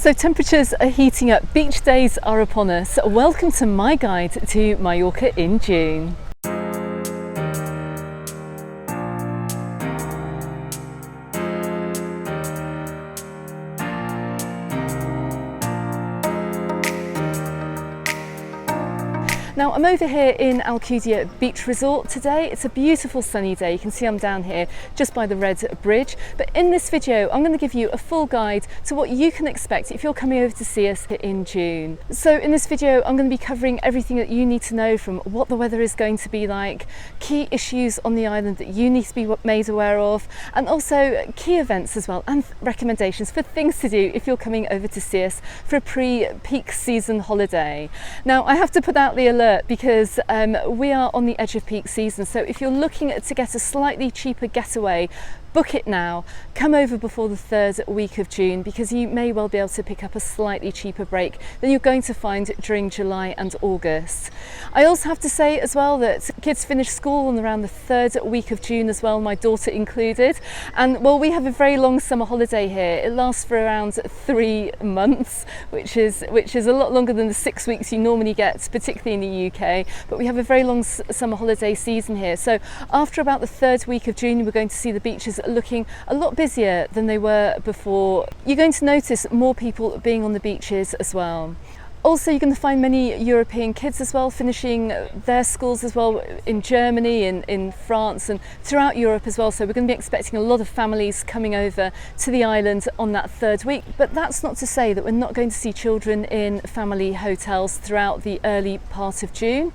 So temperatures are heating up, beach days are upon us. Welcome to my guide to Mallorca in June. Now I'm over here in Calvia Beach Resort today. It's a beautiful sunny day. You can see I'm down here just by the Red Bridge. But in this video, I'm going to give you a full guide to what you can expect if you're coming over to see us in June. So in this video, I'm going to be covering everything that you need to know, from what the weather is going to be like, key issues on the island that you need to be made aware of, and also key events as well, and recommendations for things to do if you're coming over to see us for a pre-peak season holiday. Now I have to put out the alert because we are on the edge of peak season, so if you're looking to get a slightly cheaper getaway, book it now. Come over before the third week of June, because you may well be able to pick up a slightly cheaper break than you're going to find during July and August. I also have to say as well that kids finish school on around the third week of June as well, my daughter included. And well, we have a very long summer holiday here. It lasts for around 3 months, which is a lot longer than the 6 weeks you normally get, particularly in the UK. But we have a very long summer holiday season here. So after about the third week of June, we're going to see the beaches looking a lot busier than they were before. You're going to notice more people being on the beaches as well. Also, you're going to find many European kids as well finishing their schools as well in Germany, in France and throughout Europe as well. So we're going to be expecting a lot of families coming over to the island on that third week. But that's not to say that we're not going to see children in family hotels throughout the early part of June.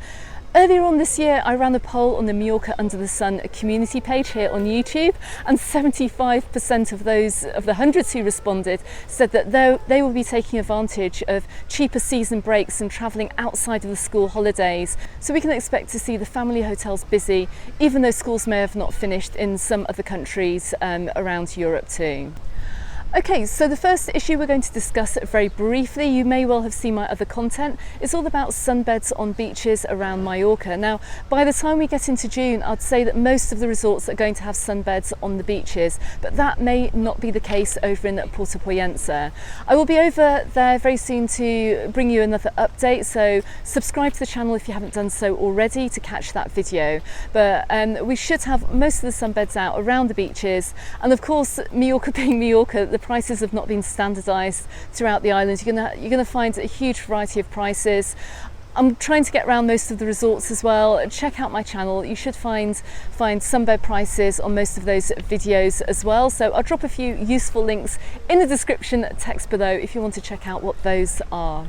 Earlier on this year, I ran a poll on the Mallorca Under the Sun community page here on YouTube, and 75% of the hundreds who responded said that they will be taking advantage of cheaper season breaks and travelling outside of the school holidays. So we can expect to see the family hotels busy, even though schools may have not finished in some other countries around Europe too. Okay, so the first issue we're going to discuss very briefly, you may well have seen my other content, is all about sunbeds on beaches around Mallorca. Now, by the time we get into June, I'd say that most of the resorts are going to have sunbeds on the beaches, but that may not be the case over in Porto Poyensa. I will be over there very soon to bring you another update, so subscribe to the channel if you haven't done so already to catch that video. But we should have most of the sunbeds out around the beaches, and of course, Mallorca being Mallorca, the prices have not been standardised throughout the island. You're going to find a huge variety of prices. I'm trying to get around most of the resorts as well. Check out my channel. You should find sunbed prices on most of those videos as well. So I'll drop a few useful links in the description text below if you want to check out what those are.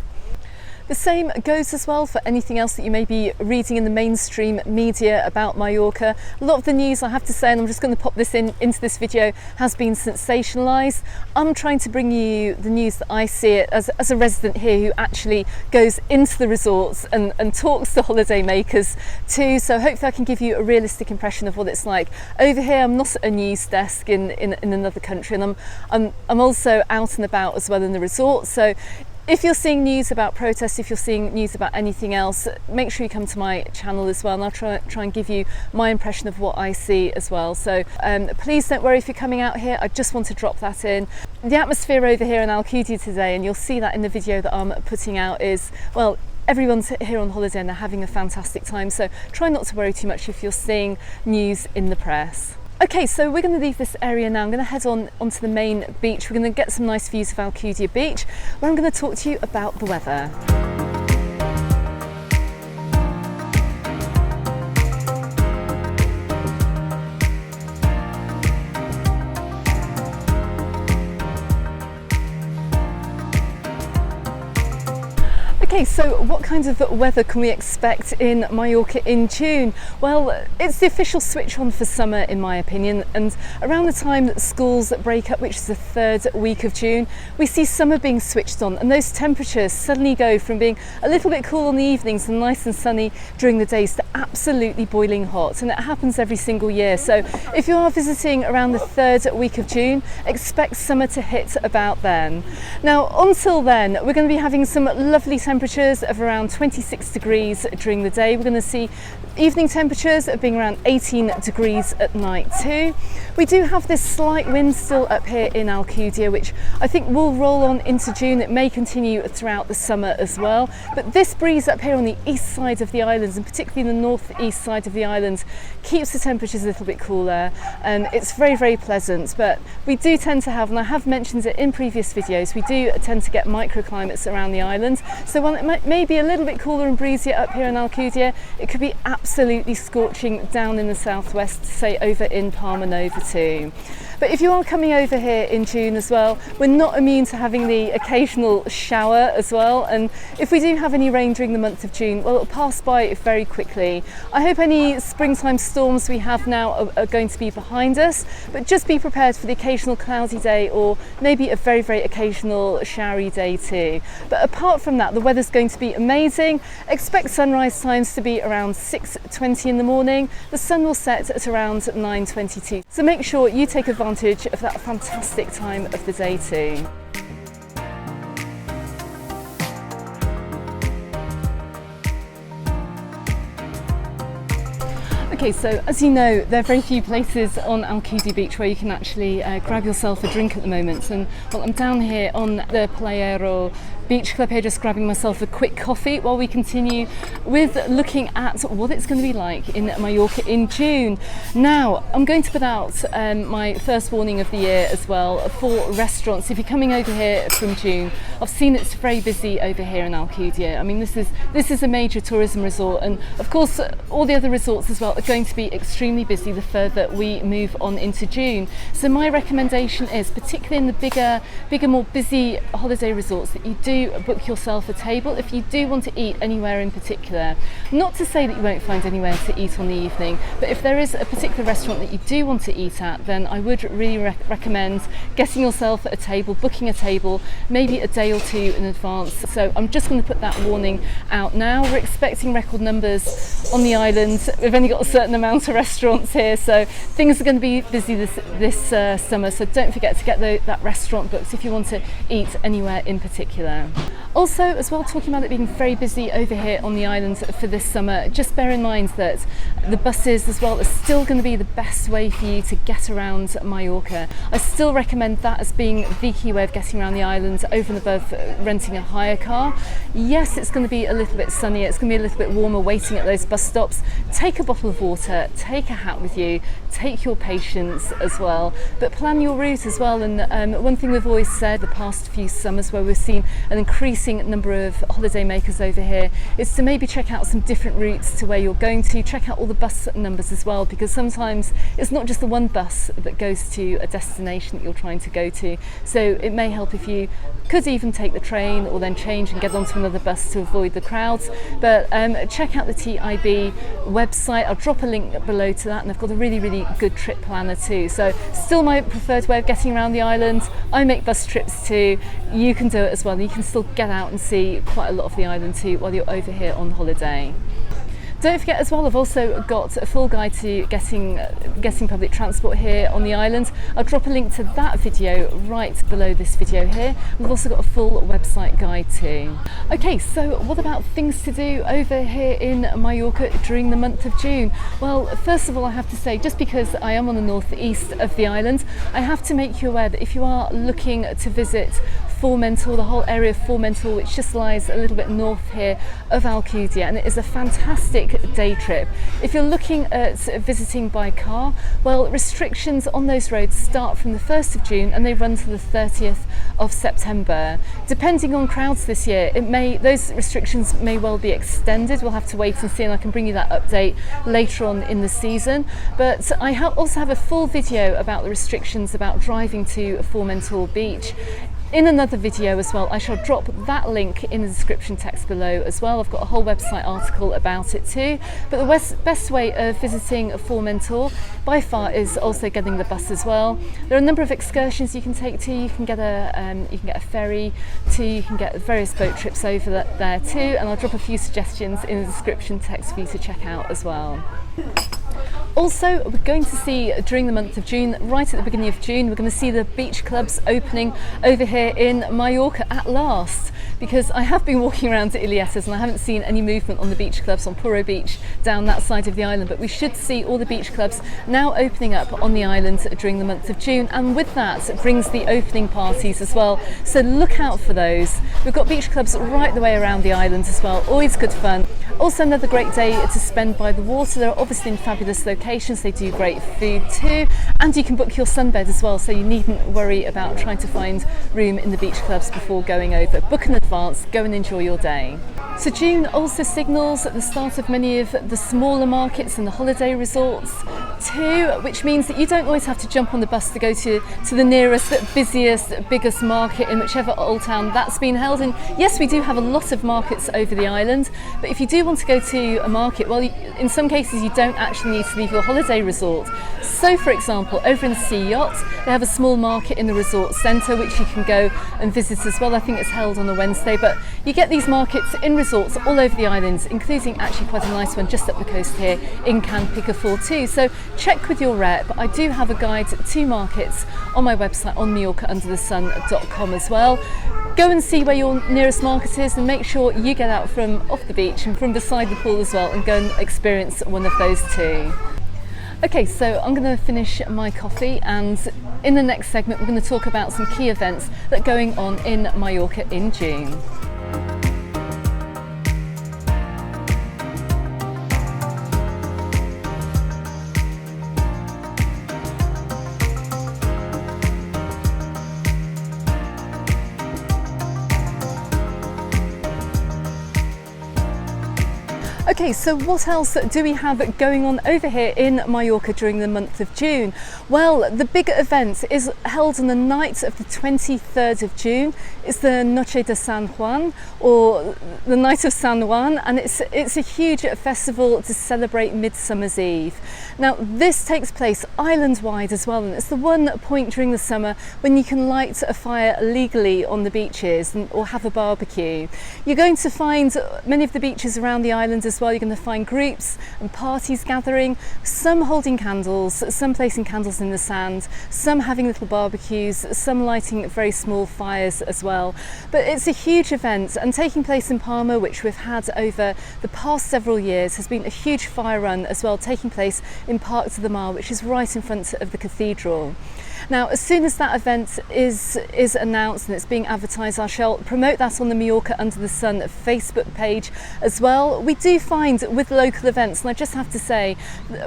The same goes as well for anything else that you may be reading in the mainstream media about Mallorca. A lot of the news, I have to say, and I'm just going to pop this into this video, has been sensationalised. I'm trying to bring you the news that I see it as a resident here who actually goes into the resorts and talks to holiday makers too. So hopefully I can give you a realistic impression of what it's like. Over here, I'm not at a news desk in another country, and I'm also out and about as well in the resort. So if you're seeing news about protests, if you're seeing news about anything else, make sure you come to my channel as well, and I'll try and give you my impression of what I see as well. So please don't worry if you're coming out here. I just want to drop that in. The atmosphere over here in Calvia today, and you'll see that in the video that I'm putting out, is, well, everyone's here on holiday and they're having a fantastic time. So try not to worry too much if you're seeing news in the press. Okay, so we're going to leave this area now. I'm going to head onto the main beach. We're going to get some nice views of Calvia Beach, where I'm going to talk to you about the weather. Okay, so what kind of weather can we expect in Mallorca in June? Well, it's the official switch on for summer in my opinion, and around the time that schools break up, which is the third week of June, we see summer being switched on, and those temperatures suddenly go from being a little bit cool in the evenings and nice and sunny during the days to absolutely boiling hot, and it happens every single year. So if you are visiting around the third week of June, expect summer to hit about then. Now until then, we're going to be having some lovely temperatures temperatures of around 26 degrees during the day. We're going to see evening temperatures of being around 18 degrees at night too. We do have this slight wind still up here in Alcudia, which I think will roll on into June. It may continue throughout the summer as well. But this breeze up here on the east side of the islands, and particularly the northeast side of the island, keeps the temperatures a little bit cooler. It's very, very pleasant, but we do tend to have, and I have mentioned it in previous videos, we do tend to get microclimates around the island. So while it may be a little bit cooler and breezier up here in Alcudia, it could be absolutely scorching down in the southwest, say over in Palma Nova too. But if you are coming over here in June as well, we're not immune to having the occasional shower as well. And if we do have any rain during the month of June, well, it'll pass by very quickly. I hope any springtime storms we have now are going to be behind us, but just be prepared for the occasional cloudy day or maybe a very, very occasional showery day too. But apart from that, the weather's going to be amazing. Expect sunrise times to be around 6:20 in the morning. The sun will set at around 9:22. So make sure you take advantage of that fantastic time of the day too. Okay, so as you know, there are very few places on Alcudia Beach where you can actually grab yourself a drink at the moment. And well, I'm down here on the Playero Beach Club here, just grabbing myself a quick coffee while we continue with looking at what it's going to be like in Mallorca in June. Now, I'm going to put out my first warning of the year as well for restaurants. If you're coming over here from June, I've seen it's very busy over here in Alcudia. I mean, this is a major tourism resort, and of course all the other resorts as well are going to be extremely busy the further we move on into June. So my recommendation is, particularly in the bigger, more busy holiday resorts, that you do book yourself a table if you do want to eat anywhere in particular. Not to say that you won't find anywhere to eat on the evening, but if there is a particular restaurant that you do want to eat at, then I would really recommend getting yourself a table, booking a table maybe a day or two in advance. So I'm just going to put that warning out now. We're expecting record numbers on the island. We've only got a certain amount of restaurants here, so things are going to be busy this summer, so don't forget to get that restaurant booked if you want to eat anywhere in particular. Also, as well, talking about it being very busy over here on the island for this summer, just bear in mind that the buses as well are still going to be the best way for you to get around Mallorca. I still recommend that as being the key way of getting around the island, over and above renting a hire car. Yes, it's going to be a little bit sunnier, it's going to be a little bit warmer waiting at those bus stops. Take a bottle of water, take a hat with you, take your patience as well, but plan your route as well. And one thing we've always said the past few summers, where we've seen an increasing number of holiday makers over here, is to maybe check out some different routes to where you're going to. Check out all the bus numbers as well, because sometimes it's not just the one bus that goes to a destination that you're trying to go to. So it may help if you could even take the train or then change and get onto another bus to avoid the crowds. But check out the TIB website. I'll drop a link below to that, and I've got a really, really good trip planner too. So still my preferred way of getting around the island. I make bus trips too. You can do it as well. You can still get out and see quite a lot of the island too while you're over here on holiday. Don't forget as well, I've also got a full guide to getting public transport here on the island. I'll drop a link to that video right below this video here. We've also got a full website guide too. Okay, so what about things to do over here in Mallorca during the month of June? Well, first of all, I have to say, just because I am on the northeast of the island, I have to make you aware that if you are looking to visit Formentor, the whole area of Formentor, which just lies a little bit north here of Alcudia, and it is a fantastic day trip. If you're looking at visiting by car, well, restrictions on those roads start from the 1st of June and they run to the 30th of September. Depending on crowds this year, those restrictions may well be extended. We'll have to wait and see, and I can bring you that update later on in the season. But I also have a full video about the restrictions about driving to Formentor Beach in another video as well. I shall drop that link in the description text below as well. I've got a whole website article about it too. But the best way of visiting Formentor by far is also getting the bus as well. There are a number of excursions you can take too. You can get a ferry too. You can get various boat trips over there too. And I'll drop a few suggestions in the description text for you to check out as well. Also, we're going to see during the month of June, right at the beginning of June, we're going to see the beach clubs opening over here in Mallorca at last. because I have been walking around to Ilietas and I haven't seen any movement on the beach clubs on Puro Beach down that side of the island, but we should see all the beach clubs now opening up on the island during the month of June, and with that brings the opening parties as well, so look out for those. We've got beach clubs right the way around the island as well, always good fun. Also another great day to spend by the water. They're obviously in fabulous locations, they do great food too, and you can book your sunbed as well, so you needn't worry about trying to find room in the beach clubs before going over. Book in advance, go and enjoy your day. So June also signals at the start of many of the smaller markets and the holiday resorts too, which means that you don't always have to jump on the bus to go to the nearest, busiest, biggest market in whichever old town that's been held in. Yes, we do have a lot of markets over the island, but if you do want to go to a market, well, in some cases you don't actually need to leave your holiday resort. So for example, over in Sea Yacht, they have a small market in the resort centre which you can go and visit as well. I think it's held on a Wednesday, but you get these markets in resorts all over the islands, including actually quite a nice one just up the coast here in Can Picafort too. So check with your rep. I do have a guide to markets on my website on majorcaunderthesun.com as well. Go and see where your nearest market is and make sure you get out from off the beach and from beside the pool as well and go and experience one of those too. Okay, so I'm going to finish my coffee, and in the next segment we're going to talk about some key events that are going on in Mallorca in June. Okay, so what else do we have going on over here in Mallorca during the month of June? Well, the big event is held on the night of the 23rd of June. It's the Noche de San Juan, or the Night of San Juan, and it's a huge festival to celebrate Midsummer's Eve. Now, this takes place island-wide as well, and it's the one point during the summer when you can light a fire legally on the beaches or have a barbecue. You're going to find many of the beaches around the island as well. You're going to find groups and parties gathering, some holding candles, some placing candles in the sand, some having little barbecues, some lighting very small fires as well. But it's a huge event, and taking place in Palma, which we've had over the past several years, has been a huge fire run as well, taking place in Parc de Mar, which is right in front of the cathedral. Now, as soon as that event is announced and it's being advertised, I shall promote that on the Mallorca Under the Sun Facebook page as well. We do find with local events, and I just have to say,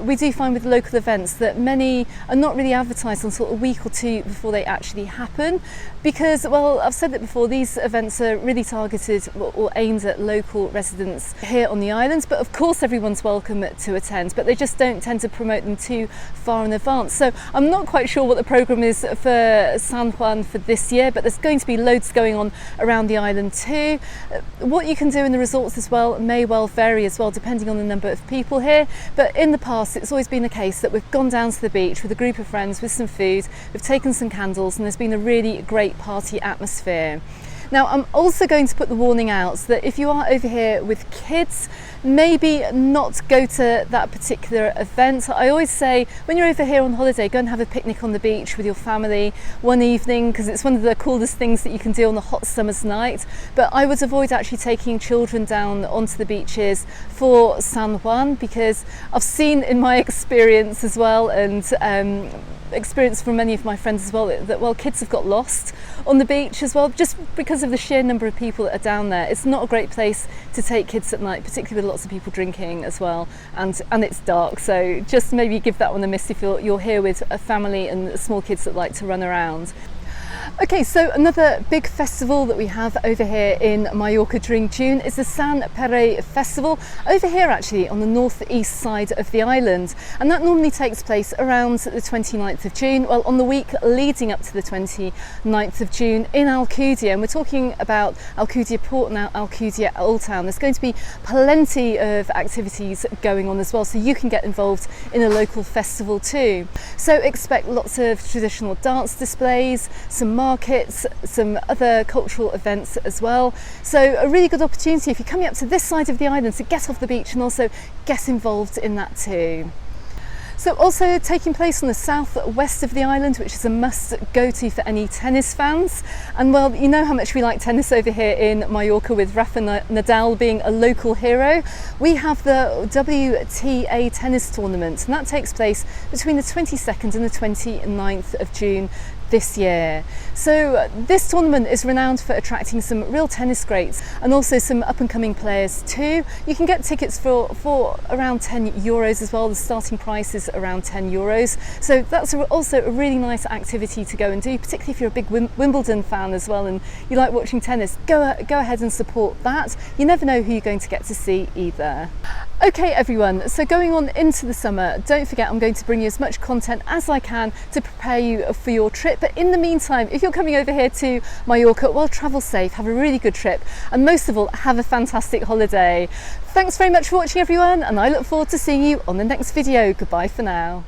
we do find with local events that many are not really advertised until a week or two before they actually happen, because, well, I've said it before, these events are really targeted or aimed at local residents here on the island, but of course everyone's welcome to attend, but they just don't tend to promote them too far in advance. So I'm not quite sure what the programme is for San Juan for this year, but there's going to be loads going on around the island too. What you can do in the resorts as well may well vary as well, depending on the number of people here, but in the past it's always been the case that we've gone down to the beach with a group of friends with some food, we've taken some candles, and there's been a really great party atmosphere. Now, I'm also going to put the warning out that if you are over here with kids, maybe not go to that particular event. I always say, when you're over here on holiday, go and have a picnic on the beach with your family one evening, because it's one of the coolest things that you can do on a hot summer's night. But I would avoid actually taking children down onto the beaches for San Juan, because I've seen in my experience as well, and experience from many of my friends as well, that, well, kids have got lost on the beach as well, just because of the sheer number of people that are down there. It's not a great place to take kids at night, particularly with lots of people drinking as well, and it's dark, so just maybe give that one a miss if you're here with a family and small kids that like to run around. Okay, so another big festival that we have over here in Mallorca during June is the Sant Pere Festival, over here actually on the northeast side of the island, and that normally takes place around the 29th of June, well, on the week leading up to the 29th of June in Alcudia, and we're talking about Alcudia Port and Alcudia Old Town. There's going to be plenty of activities going on as well, so you can get involved in a local festival too. So expect lots of traditional dance displays, some markets, some other cultural events as well. So a really good opportunity if you're coming up to this side of the island to get off the beach and also get involved in that too. So also taking place on the southwest of the island, which is a must go to for any tennis fans. And well, you know how much we like tennis over here in Mallorca, with Rafa Nadal being a local hero. We have the WTA tennis tournament, and that takes place between the 22nd and the 29th of June this year. So this tournament is renowned for attracting some real tennis greats and also some up and coming players too. You can get tickets for around €10 as well. The starting price is around €10. So that's also a really nice activity to go and do, particularly if you're a big Wimbledon fan as well and you like watching tennis. Go ahead and support that. You never know who you're going to get to see either. Okay everyone, so going on into the summer, don't forget I'm going to bring you as much content as I can to prepare you for your trip. But in the meantime, if you're coming over here to Mallorca, well, travel safe, have a really good trip, and most of all, have a fantastic holiday. Thanks very much for watching everyone, and I look forward to seeing you on the next video. Goodbye for now.